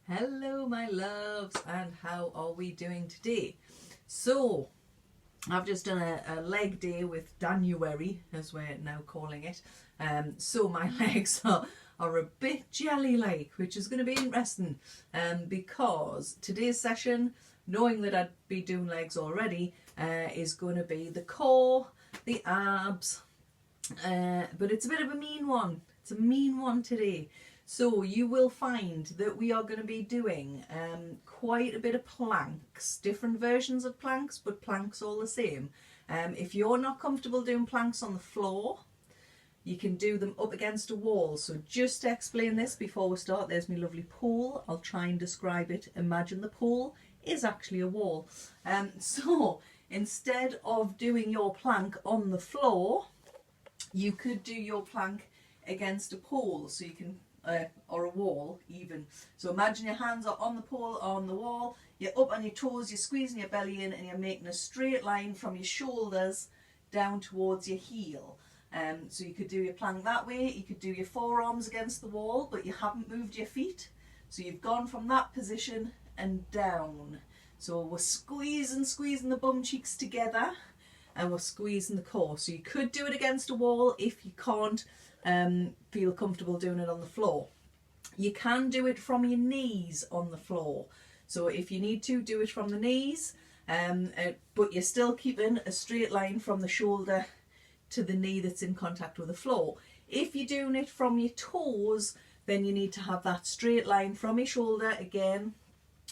Hello my loves, and how are we doing today? So I've just done a leg day with Danuary, as we're now calling it. So my legs are a bit jelly-like, which is going to be interesting because today's session, knowing that I'd be doing legs already, is going to be the core, the abs, but it's a bit of a mean one. It's a mean one today. So you will find that we are going to be doing quite a bit of planks, different versions of planks, but planks all the same. If you're not comfortable doing planks on the floor, you can do them up against a wall. So just to explain this before we start, there's my lovely pool. I'll try and describe it. Imagine the pool is actually a wall. So instead of doing your plank on the floor, you could do your plank against a pole, so you can or a wall even. So imagine your hands are on the pole or on the wall, you're up on your toes, you're squeezing your belly in, and you're making a straight line from your shoulders down towards your heel. So you could do your plank that way. You could do your forearms against the wall, but you haven't moved your feet, so you've gone from that position and down. So we're squeezing the bum cheeks together, and we're squeezing the core. So you could do it against a wall if you can't feel comfortable doing it on the floor. You can do it from your knees on the floor. So if you need to, do it from the knees, but you're still keeping a straight line from the shoulder to the knee that's in contact with the floor. If you're doing it from your toes, then you need to have that straight line from your shoulder again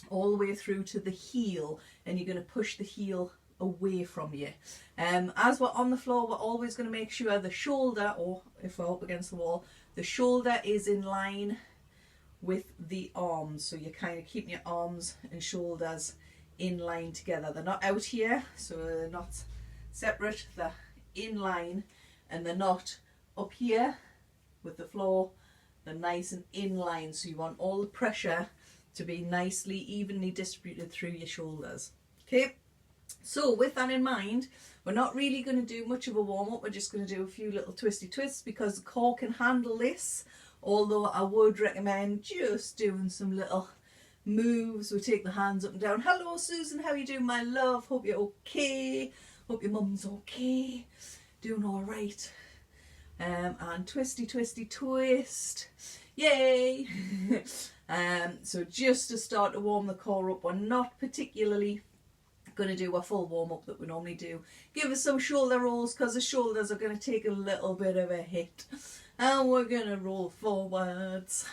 all the way through to the heel, and you're going to push the heel away from you. As we're on the floor, we're always going to make sure the shoulder, or if we're up against the wall, the shoulder is in line with the arms. So you're kind of keeping your arms and shoulders in line together. They're not out here, so they're not separate. They're in line, and they're not up here with the floor. They're nice and in line, so you want all the pressure to be nicely evenly distributed through your shoulders. Okay, so with that in mind, we're not really going to do much of a warm-up. We're just going to do a few little twisty twists because the core can handle this, although I would recommend just doing some little moves. We take the hands up and down. Hello Susan, how you doing my love? Hope you're okay. Hope your mum's okay. Doing all right. And twisty twisty twist. Yay! So just to start to warm the core up, we're not particularly going to do a full warm-up that we normally do. Give us some shoulder rolls because the shoulders are going to take a little bit of a hit, and we're going to roll forwards.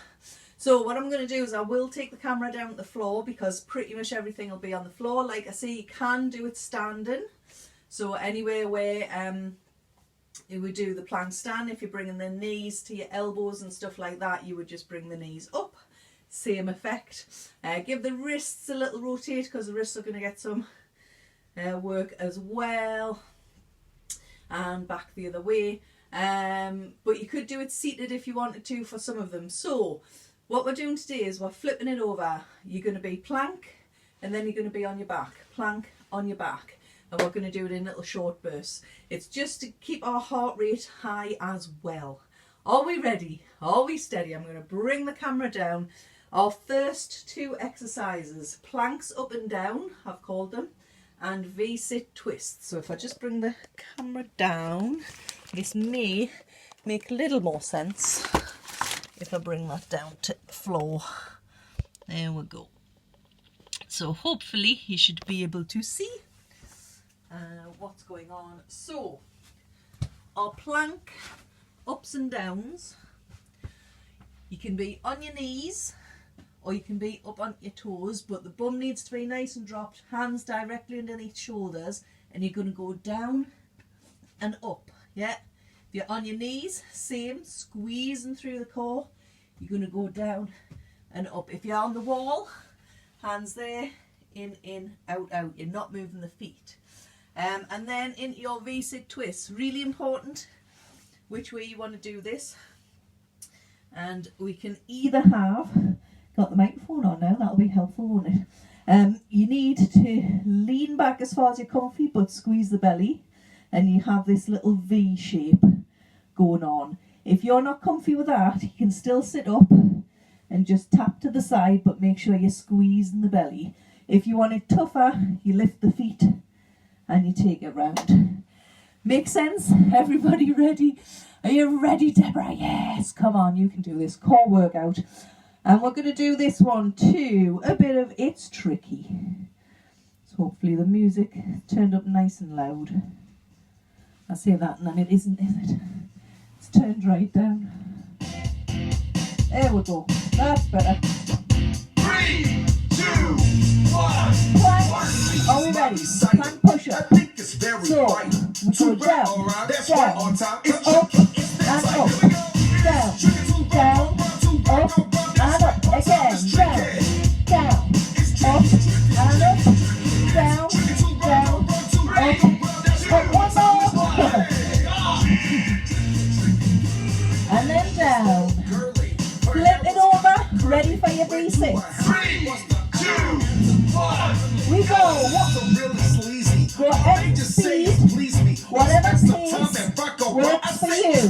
So what I'm going to do is I will take the camera down to the floor because pretty much everything will be on the floor. Like I say, you can do it standing. So anywhere where you would do the plank stand, if you're bringing the knees to your elbows and stuff like that, you would just bring the knees up. Same effect. Give the wrists a little rotate because the wrists are going to get some work as well, and back the other way. But you could do it seated if you wanted to for some of them. So what we're doing today is we're flipping it over. You're going to be plank, and then you're going to be on your back, plank, on your back, and we're going to do it in little short bursts. It's just to keep our heart rate high as well. Are we ready? Are we steady? I'm going to bring the camera down. Our first two exercises, planks up and down, I've called them, and V-sit twists. So if I just bring the camera down, this may make a little more sense if I bring that down to the floor. There we go. So hopefully you should be able to see what's going on. So our plank ups and downs, you can be on your knees or you can be up on your toes, but the bum needs to be nice and dropped, hands directly underneath shoulders, and you're going to go down and up. Yeah, if you're on your knees, same, squeezing through the core, you're going to go down and up. If you're on the wall, hands there, in, out, out. You're not moving the feet. And then into your V-sit twist. Really important which way you want to do this. And we can either have, got the microphone on now, that'll be helpful, won't it? You need to lean back as far as you're comfy, but squeeze the belly, and you have this little V shape going on. If you're not comfy with that, you can still sit up and just tap to the side, but make sure you're squeezing the belly. If you want it tougher, you lift the feet and you take it round. Make sense? Everybody ready? Are you ready, Deborah? Yes, come on, you can do this core workout. And we're going to do this one too, a bit of It's Tricky. So hopefully the music turned up nice and loud. I say that and then it isn't, is it? It's turned right down. There we go. That's better. 3, 2, 1. Plank. Are we ready? Plank push-up. So, we go down, up, and up. Down, down, up, and up. Again, down, up, and up. Down, up, one more. And then down. Flip it over. Ready for your V6. 3, 2, 1. We go. Go at any speed. Whatever pace works for you.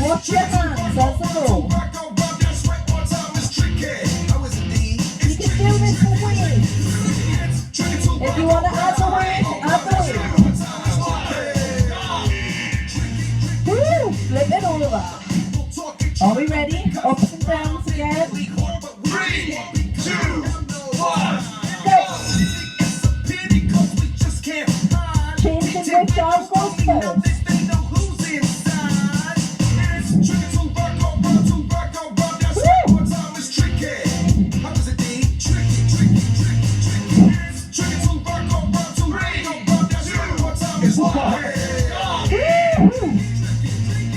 Watch your hands as they go. You can do this for weight. If you want to add the weight, add the weight. Woo! Flip it over. Are we ready? Ups and downs again. 3, 2, 1. Changing which arm goes first.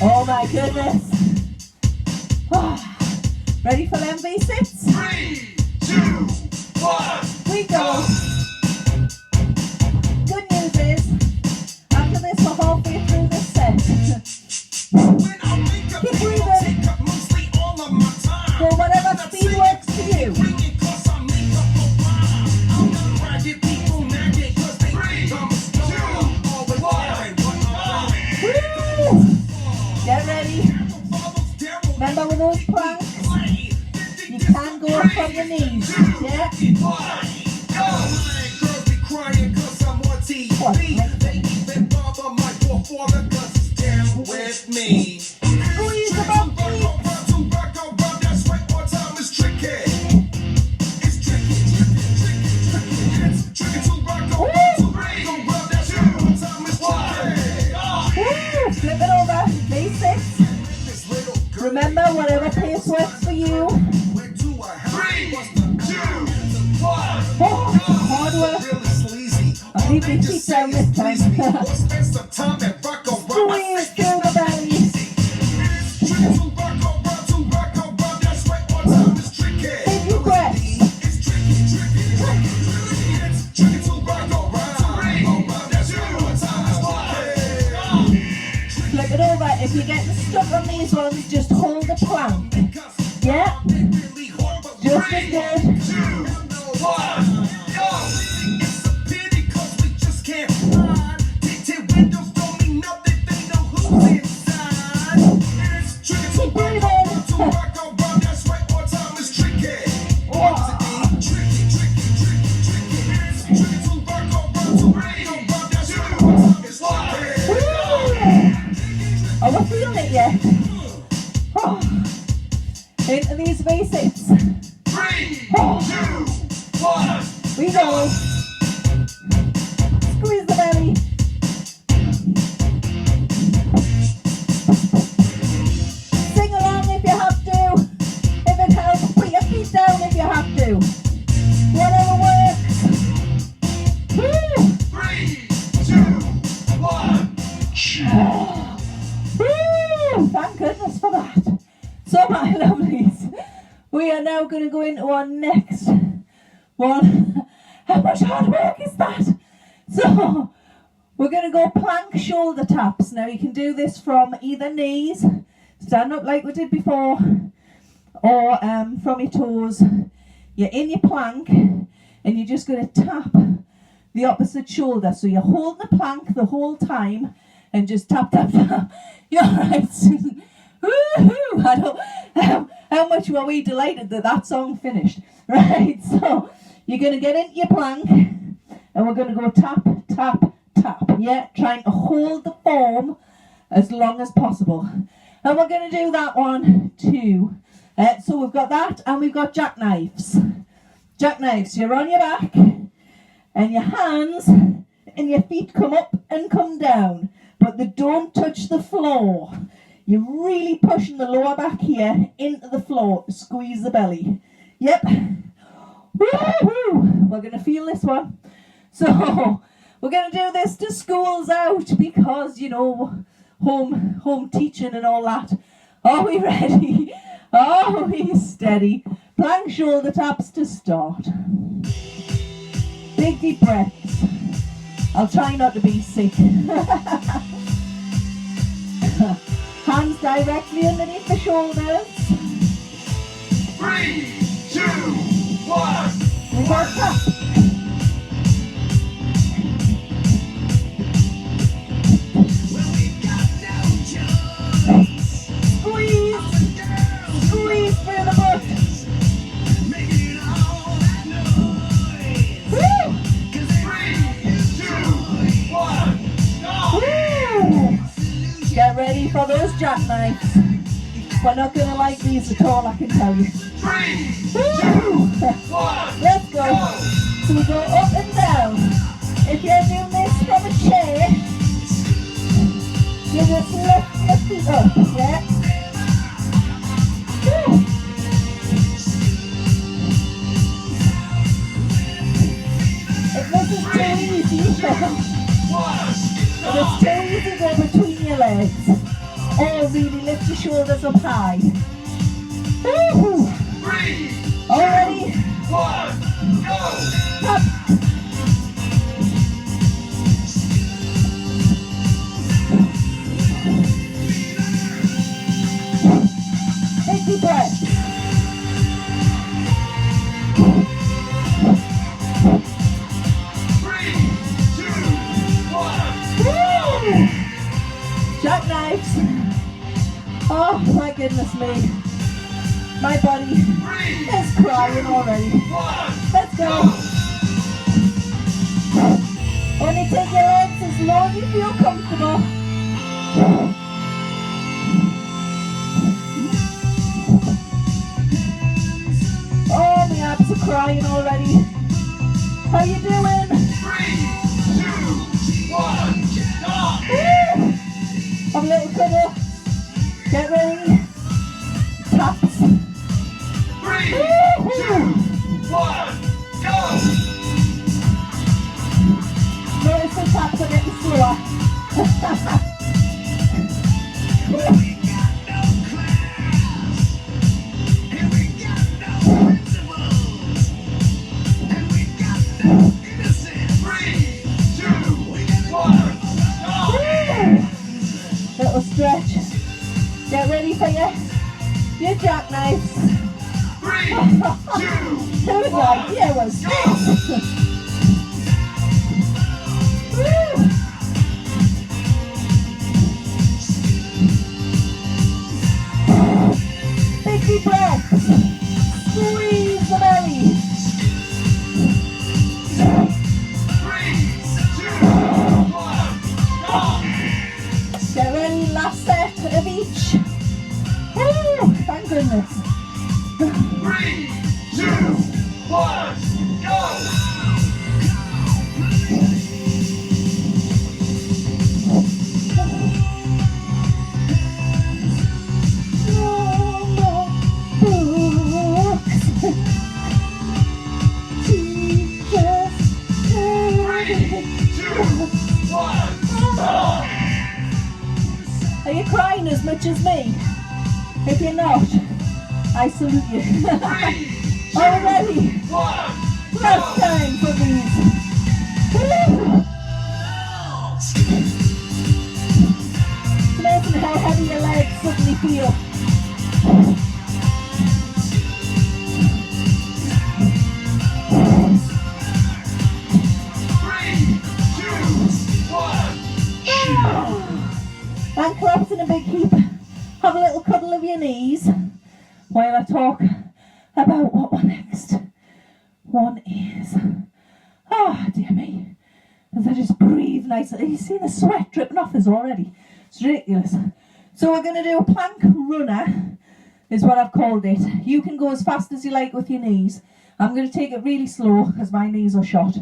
Oh my goodness. Ready for them V6? 3, 2, 1. We go. Good news is, after this we're halfway through this set. Keep breathing. Go whatever speed works for you. Woo! Get ready. Remember with those planks, you can go up from the knees. Yeah? With me. Squeeze the bum cheeks. Woo! Flip it over. V6. Remember, whatever pace works for you. 3, 2, 1. Hard work. I'll leave my feet down this time. Squeeze through the belly. Take your breath. Flip it over. If you're getting stuck on these ones, just hold the plank. Yeah? Just as good. 2, 1. Keep breathing. Oh, we're feeling it yet. Oh. Into these V6. 3, 2, 1. We go. Squeeze the belly. Sing along if you have to. If it helps, put your feet down if you have to. Whatever works. Woo! 3, 2, 1. Woo! Thank goodness for that. So, my lovelies, we are now going to go into our next one. How much hard work is that? So, we're going to go plank shoulder taps. Now, you can do this from either knees, stand up like we did before, or from your toes. You're in your plank, and you're just going to tap the opposite shoulder. So, you're holding the plank the whole time, and just tap, tap, tap. You're right, Susan. Woohoo! How much were we delighted that that song finished? Right, so you're going to get into your plank and we're going to go tap, tap, tap. Yeah, trying to hold the form as long as possible. And we're going to do that one too. So we've got that and we've got jackknives. Jackknives, you're on your back and your hands and your feet come up and come down, but they don't touch the floor. You're really pushing the lower back here into the floor to squeeze the belly. Yep. Woo-hoo. We're going to feel this one. So we're going to do this to school's out because, you know, home teaching and all that. Are we ready? Are we steady? Plank shoulder taps to start. Big deep breaths. I'll try not to be sick. Hands directly underneath the shoulders. 3, 2, 1. We got tap. Squeeze. Squeeze through the butt. Woo! 3, 2, 1. Go! Woo! Get ready for those jackknives. We're not going to like these at all, I can tell you. 3, Woo! 1. Let's go. So we go up and down. If you're doing this from a chair, you just lift your feet up, yeah? Woo! If this is too easy, if it's too easy, go between your legs. Or really lift your shoulders up high. Woo! 3, All ready? 1. Go! Up. Take deep breath. Jackknives. Oh my goodness me. My body is crying already. Let's go. Only take your legs as long as you feel comfortable. Oh, my abs are crying already. How you doing? 3, 2, 1, stop! Have a little cuddle. Get ready. Taps. 3, 2, 1, go! Notice the taps are getting slower. Little stretch. Get ready for your jackknives. 3, 2, Who's like, yeah, it was. Big deep breaths. Squeeze the belly. 3, 2, 1, stop! Get ready, last set of each. Woo, thank goodness. 3, 2, 1, go! Are you crying as much as me? If you're not, I salute you. 3, 2, Already, 1, last time for these. It's amazing how heavy your legs suddenly feel. And collapse in a big heap. Have a little cuddle of your knees while I about what one next one is. Ah, dear me. As I just breathe nicely. You see the sweat dripping off us already. It's ridiculous. So we're going to do a plank runner, is what I've called it. You can go as fast as you like with your knees. I'm going to take it really slow because my knees are shot.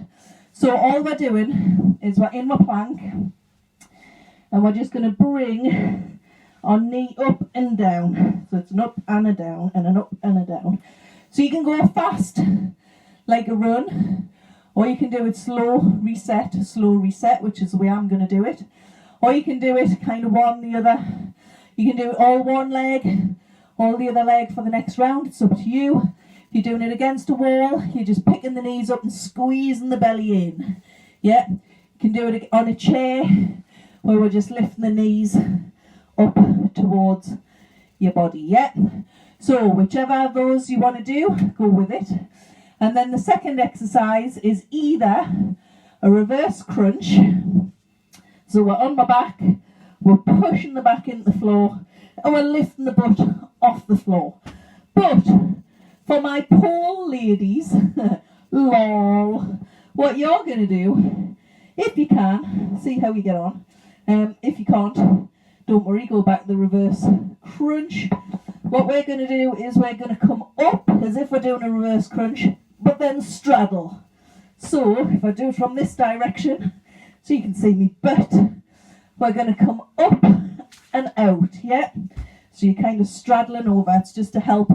So all we're doing is we're in my plank and we're just going to bring our knee up and down. So it's an up and a down and an up and a down. So you can go fast like a run, or you can do it slow reset, which is the way I'm going to do it. Or you can do it kind of one, the other. You can do it all one leg, all the other leg for the next round. It's up to you. If you're doing it against a wall, you're just picking the knees up and squeezing the belly in. Yeah, you can do it on a chair where we're just lifting the knees up towards your body. Yeah, so whichever of those you want to do, go with it. And then the second exercise is either a reverse crunch. So we're on my back, we're pushing the back into the floor, and we're lifting the butt off the floor. But for my pole ladies, lol, what you're going to do, if you can, see how you get on. If you can't, don't worry, go back to the reverse crunch. What we're going to do is we're going to come up as if we're doing a reverse crunch, but then straddle. So if I do it from this direction, so you can see me butt, we're going to come up and out, yeah? So you're kind of straddling over. It's just to help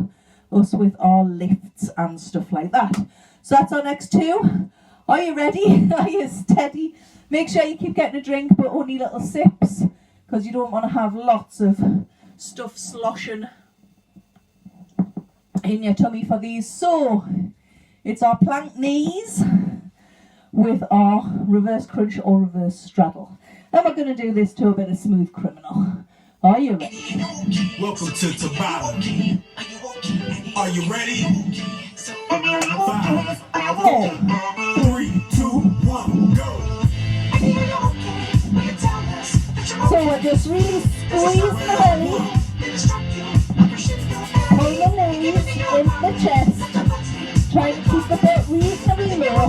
us with our lifts and stuff like that. So that's our next two. Are you ready? Are you steady? Make sure you keep getting a drink, but only little sips, because you don't want to have lots of stuff sloshing in your tummy for these. So it's our plank knees with our reverse crunch or reverse straddle. And we're going to do this to a bit of Smooth Criminal. Are you ready? Welcome to Tabata. Are you ready? 5, 4, 3, 2, 1, go. So we're just really squeezing the belly, pull the knees in the chest, trying to keep the butt reasonably low.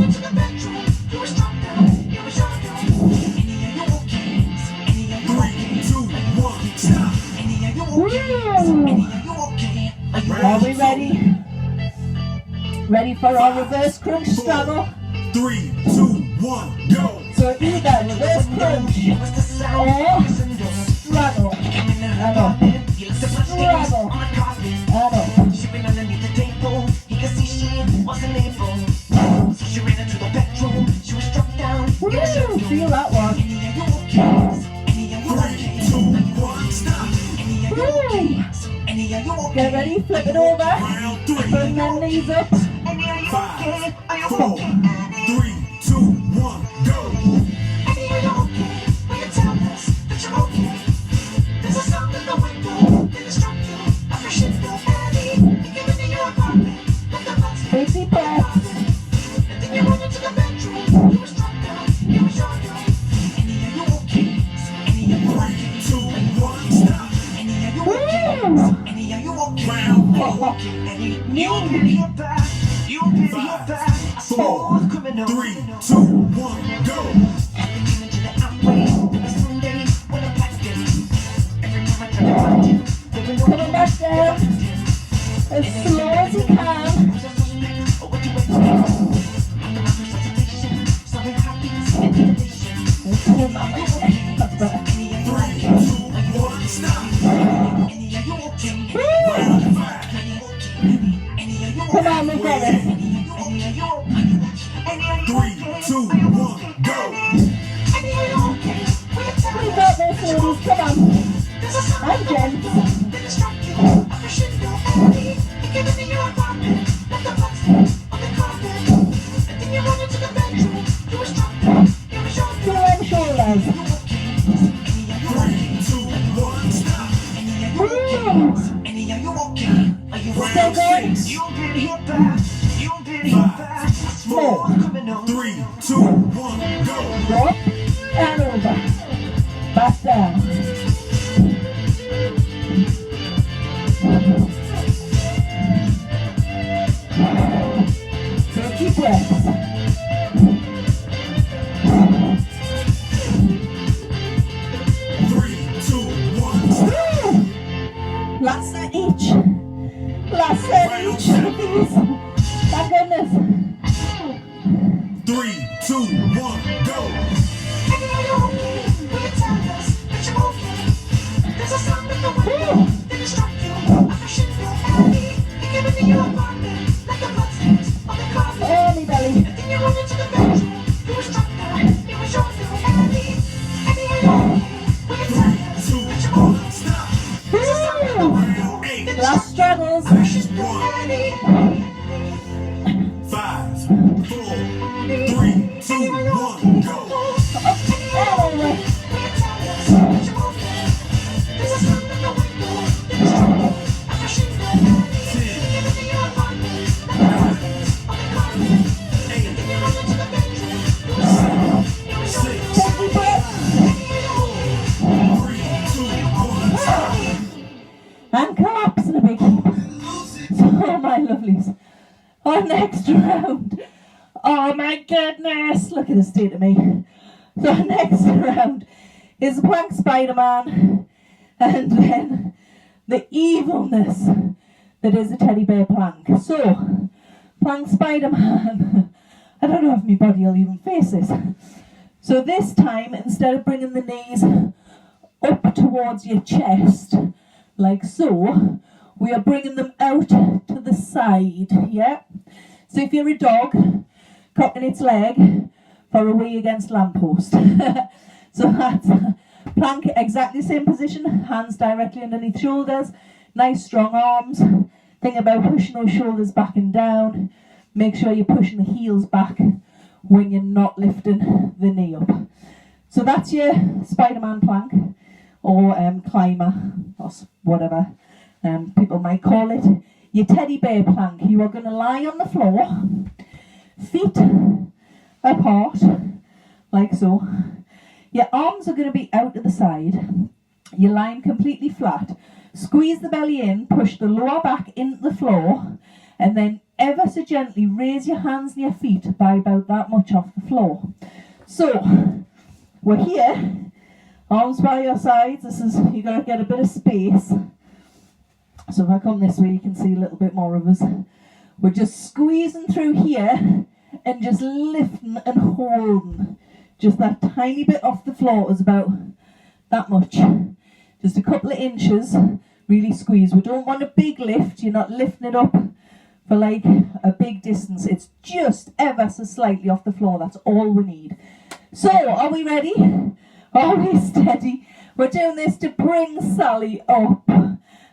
3, 2, 1, stop. Are we ready? Ready for our reverse crunch straddle? 3, 2, 1, go. So either reverse crunch or straddle. And up. Straddle. And up. Woo! Feel that one. 3, 2, 1, stop. Woo! Get ready, flip it over. Round 3, Bring them knees up. 5, 4, 3, 2, 1, go. Big deep breath. 3, 2, 1, stop. Woo! Round 4, Knee. 5, 4, 3, 2, 1, go. Coming back down as slow as you can. That's better. 3, 2, 1, stop. Round 5, Come on, we got it. 3, 2, 1, go. We got this, ladies. Come on. I'm Jen. Pull them shoulders. 3, 2, 1, stop. Woo! Still going. 5, 4, 3, 2, 1, go. Drop and over. Back down. each of these. Thank goodness. 3, 2, 1, go. Oh, me belly. Last struggles. 5, 4, 3, 2, 1, go. And collapsing a big heap. So, my lovelies, our next round. Oh my goodness, look at the state of me. So, our next round is the plank Spider-Man, and then the evilness that is a teddy bear plank. So, plank Spider-Man. I don't know if my body will even face this. So this time, instead of bringing the knees up towards your chest, like so, we are bringing them out to the side, yeah? So if you're a dog, cocking its leg for a wee against lamppost. So that's plank, exactly same position, hands directly underneath shoulders, nice strong arms. Think about pushing those shoulders back and down. Make sure you're pushing the heels back when you're not lifting the knee up. So that's your Spider-Man plank, or climber, or whatever people might call it. Your teddy bear plank. You are going to lie on the floor, feet apart, like so. Your arms are going to be out to the side. You're lying completely flat. Squeeze the belly in, push the lower back into the floor, and then ever so gently raise your hands and your feet by about that much off the floor. So, we're here, arms by your sides. This is, you're going to get a bit of space. So if I come this way, you can see a little bit more of us. We're just squeezing through here and just lifting and holding. Just that tiny bit off the floor is about that much. Just a couple of inches, really squeeze. We don't want a big lift. You're not lifting it up for like a big distance. It's just ever so slightly off the floor. That's all we need. So, are we ready? Are we steady? We're doing this to bring Sally up.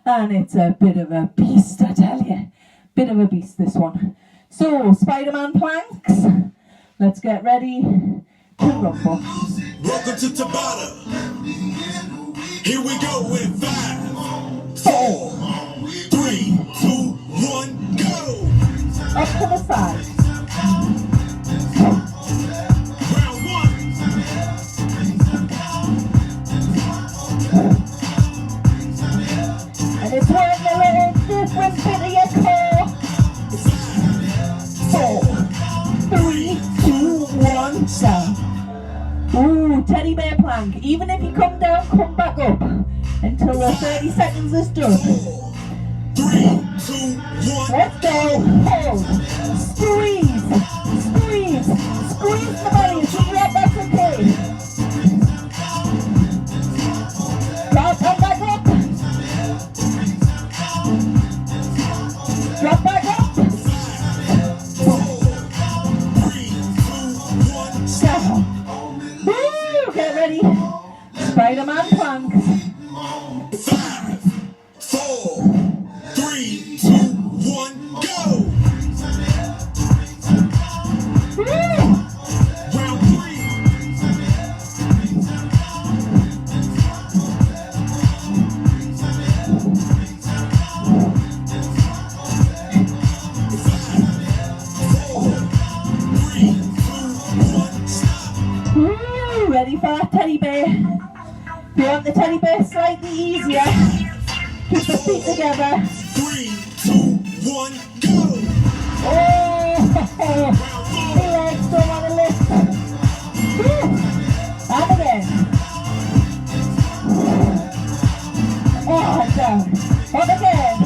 And it's a bit of a beast, I tell you. Bit of a beast, this one. So, Spider-Man planks. Let's get ready to rumble. Welcome to Tabata. Here we go in 5, 4, 3, 2, 1, go. Up to the side. Round 1. And it's working a little different bit of your core. 4, 3, 2, 1, down. Ooh, teddy bear plank. Even if you come down, come back up until the 30 seconds is done. 3, 2, 1. Let's go. Hold. Squeeze. Squeeze. Squeeze the belly. If you drop, that's okay. Drop and back up. Drop back up. 7. Woo! Get ready. Spider-Man planks. 5, 4, 3, 2, 1, go. Woo! Round 3. Woo! Ready for that teddy bear? If you want the teddy bear slightly easier, keep the feet together. 3, 2, 1, go. Oh! The legs don't want to lift. Woo! And again. Oh, down. Up again.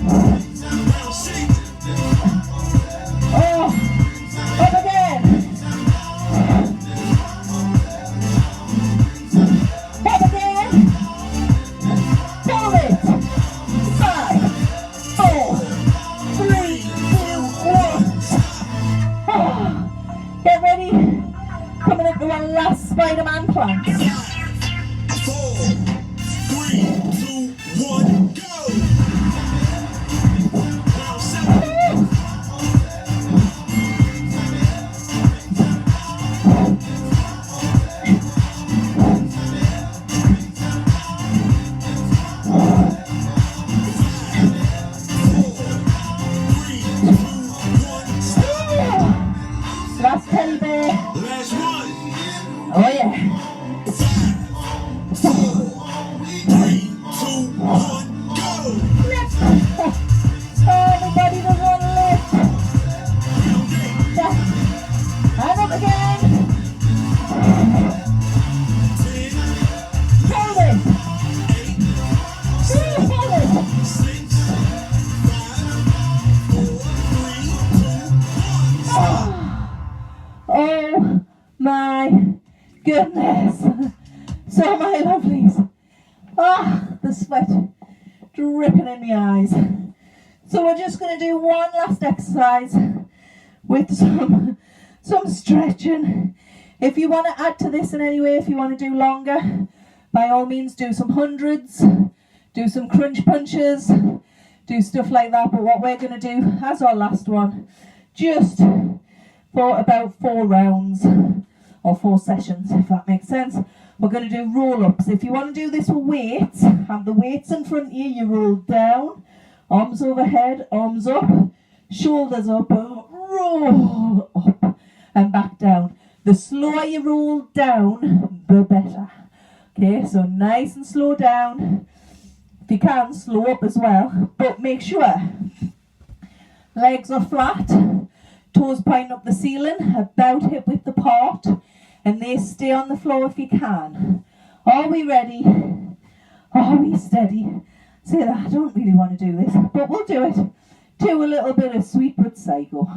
Round 6. Oh, up again. Up again. Pull it. 5, 4, 3, 2, 1. Oh, get ready. Coming up to our last Spider-Man plank. 4, 3, 2, 1, go! Round 7. Last teddy bear. Last one. Oh yeah. 4, 3, 2, 1, go! Lift. Oh, everybody does one lift. Round 8. Yeah. And up again. 10, Hold it. 8, Hold it. 6, 5, 4, 3, 2, 1. Oh my goodness. So my lovelies. Ah, the sweat dripping in my eyes. So we're just going to do one last exercise with some stretching. If you want to add to this in any way, if you want to do longer, by all means do some hundreds, do some crunch punches, do stuff like that. But what we're going to do as our last one, just for about 4 rounds or 4 sessions, if that makes sense. We're going to do roll-ups. If you want to do this with weights, have the weights in front of you, you roll down, arms overhead, arms up, shoulders up, roll up and back down. The slower you roll down, the better. Okay, so nice and slow down. If you can, slow up as well, but make sure legs are flat, toes pointing up the ceiling, about hip width apart, and they stay on the floor if you can. Are we ready? Are we steady? Say that, I don't really want to do this, but we'll do it. Do a little bit of sweet but psycho.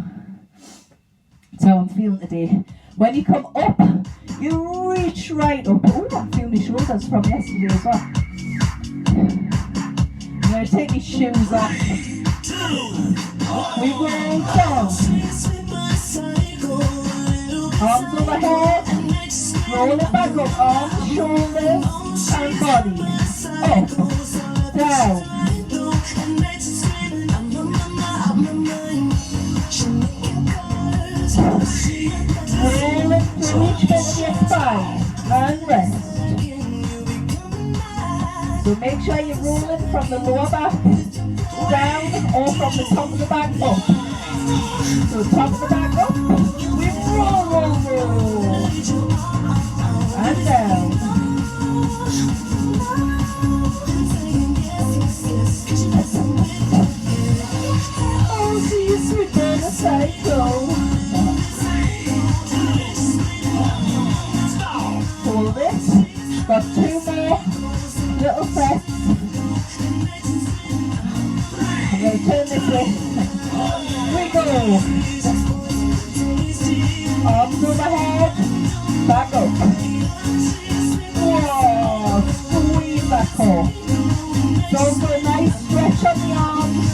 That's how I'm feeling today. When you come up, you reach right up. Oh, I feel my shoulders from yesterday as well. I'm going to take my shoes off. We roll down. Arms overhead. Roll it back up. Arms, shoulders, and body. Up, down. Roll it through each bit of your spine and rest. So make sure you're rolling from the lower back down or from the top of the back up. So top of the back up, we roll. And down. Oh, see you sweet on the cycle. Hold it. Got 2 more little sets. I'm going to turn this way. We go. Arms overhead. Back up. Whoa. Squeeze that core. Go for a nice stretch on the arms.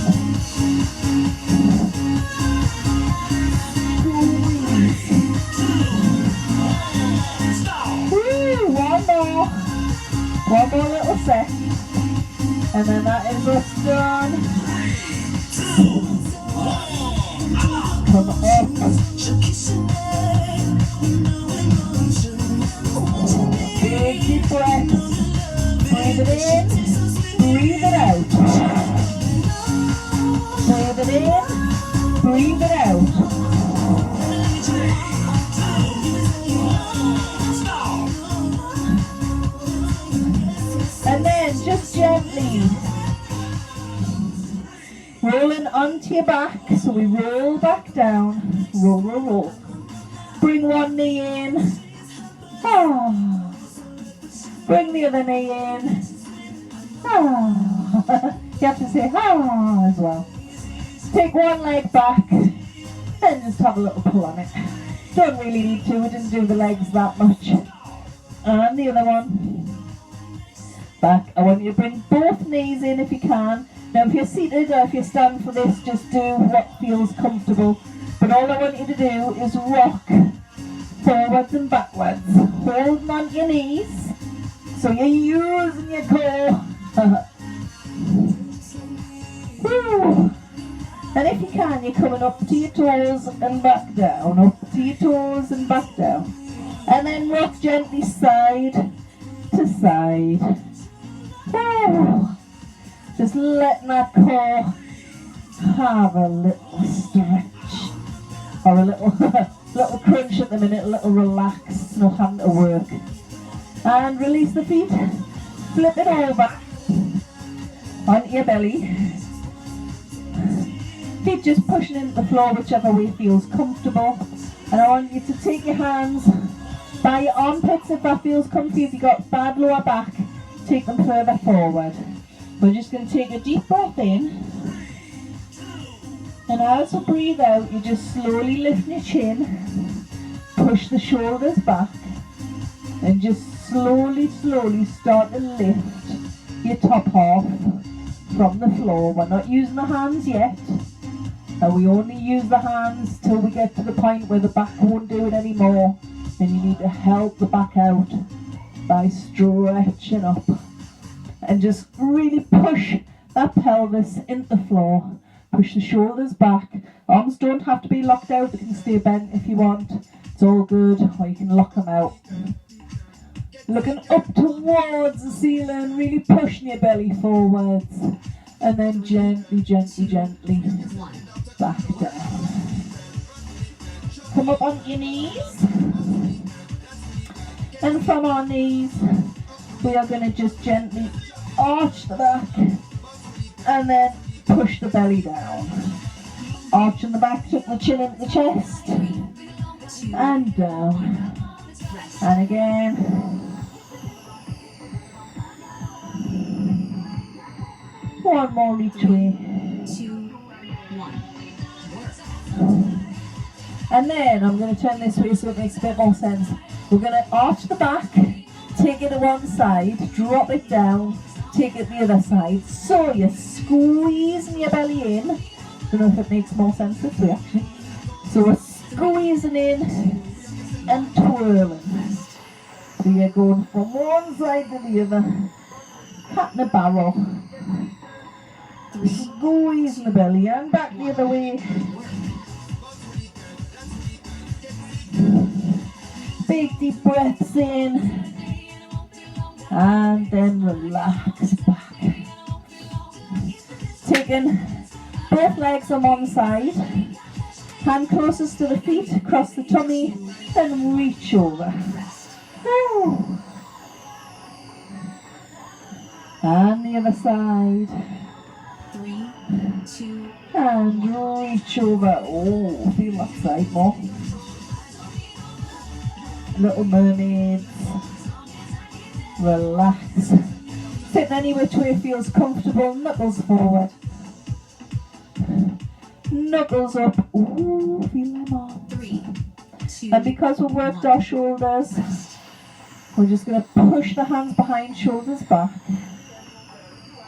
One more little set, and then that is us done. Come up. Big deep breath. Breathe it in, breathe it out. Breathe it in, breathe it out. And then just gently rolling onto your back. So we roll back down, roll, roll, roll. Bring one knee in. Ah. Bring the other knee in. Ah. You have to say ah as well. Take one leg back and just have a little pull on it. Don't really need to, we didn't do the legs that much. And the other one. Back. I want you to bring both knees in if you can. Now if you're seated or if you stand for this, just do what feels comfortable. But all I want you to do is rock forwards and backwards, holding on your knees, so you're using your core. Woo. And if you can, you're coming up to your toes and back down, up to your toes and back down. And then rock gently side to side. Woo. Just letting that core have a little stretch, or a little little crunch at the minute, a little relax, not having to work. And release the feet, flip it over onto your belly. Feet just pushing into the floor whichever way feels comfortable. And I want you to take your hands by your armpits if that feels comfy. If you've got bad lower back, take them further forward. We're just going to take a deep breath in. And as you breathe out, you just slowly lift your chin, push the shoulders back, and just slowly start to lift your top half from the floor. We're not using the hands yet, and we only use the hands till we get to the point where the back won't do it anymore. And you need to help the back out by stretching up and just really push that pelvis into the floor. Push the shoulders back. Arms don't have to be locked out, they can stay bent if you want. It's all good, or you can lock them out. Looking up towards the ceiling, really pushing your belly forwards. And then gently back down. Come up on your knees. And from our knees, we are going to just gently arch the back and then push the belly down. Arching the back, tuck the chin into the chest and down. And again. One more each way. 2, 1. And then I'm going to turn this way so it makes a bit more sense. We're going to arch the back, take it to one side, drop it down, take it the other side. So you're squeezing your belly in. Don't know if it makes more sense this way actually. So we're squeezing in and twirling. So you're going from one side to the other, cat in a barrel. Squeezing the belly and back the other way. Big deep breaths in and then relax back. Taking both legs on one side, hand closest to the feet, across the tummy and reach over. And the other side. 3, 2, And reach over. Oh, feel that side more. Little mermaids. Relax. Sit any which way feels comfortable. Knuckles forward. Knuckles up. Ooh, feel them on. 3, 2, And because we've worked our shoulders, we're just going to push the hands behind, shoulders back.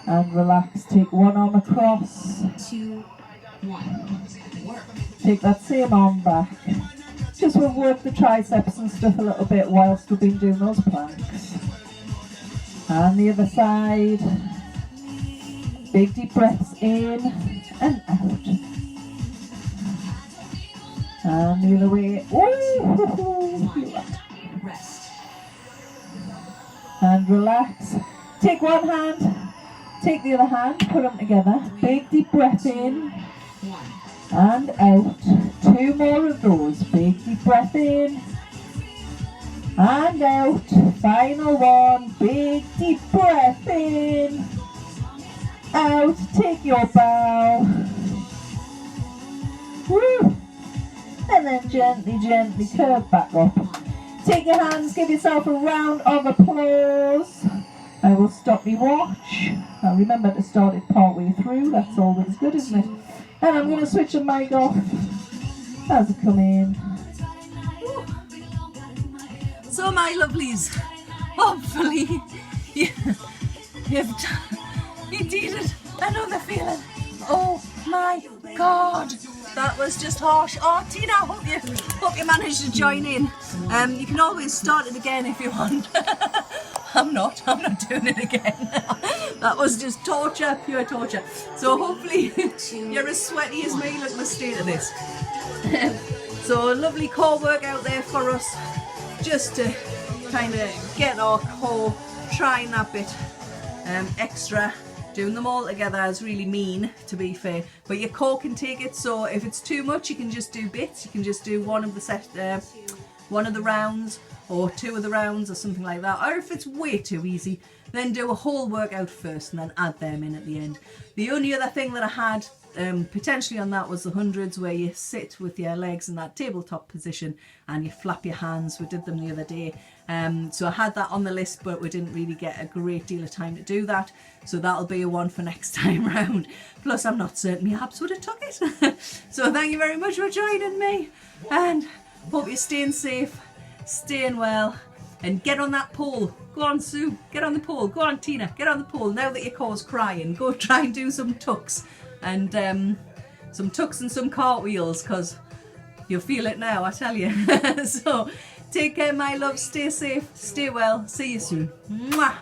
And relax. Take one arm across. 2, 1. Work. Take that same arm back. Just we'll work the triceps and stuff a little bit whilst we've been doing those planks. And the other side. Big deep breaths in and out. And the other way. Ooh, feel that. Rest. And relax. Take one hand. Take the other hand. Put them together. Big deep breath in 1. and out. 2 more of those. Big deep breath in and out. Final one. Big deep breath in, out. Take your bow. Woo. And then gently curve back up. Take your hands, give yourself a round of applause. I will stop me watch. Now remember to start it part way through, that's always good, isn't it? And I'm going to switch the mic off as I come in. So my lovelies, hopefully you did it. I know the feeling. Oh my God, that was just harsh. Oh Tina, hope you managed to join in. You can always start it again if you want. I'm not doing it again. That was just torture, pure torture. So hopefully you're as sweaty as me. Look at the state of this. So a lovely core workout there for us, just to kind of get our core, trying that bit extra. Doing them all together is really mean, to be fair, but your core can take it. So if it's too much, you can just do bits. You can just do one of the rounds, or 2 of the rounds, or something like that. Or if it's way too easy, then do a whole workout first and then add them in at the end. The only other thing that I had potentially on that was the 100s, where you sit with your legs in that tabletop position and you flap your hands. We did them the other day. So I had that on the list, but we didn't really get a great deal of time to do that. So that'll be a one for next time round. Plus, I'm not certain my abs would have took it. So thank you very much for joining me, and hope you're staying safe, staying well, and get on that pole. Go on, Sue, get on the pole. Go on, Tina, get on the pole. Now that your core's crying, go try and do some tucks, and some cartwheels, because you'll feel it now, I tell you. So take care, my love, stay safe, stay well, see you soon. Mwah.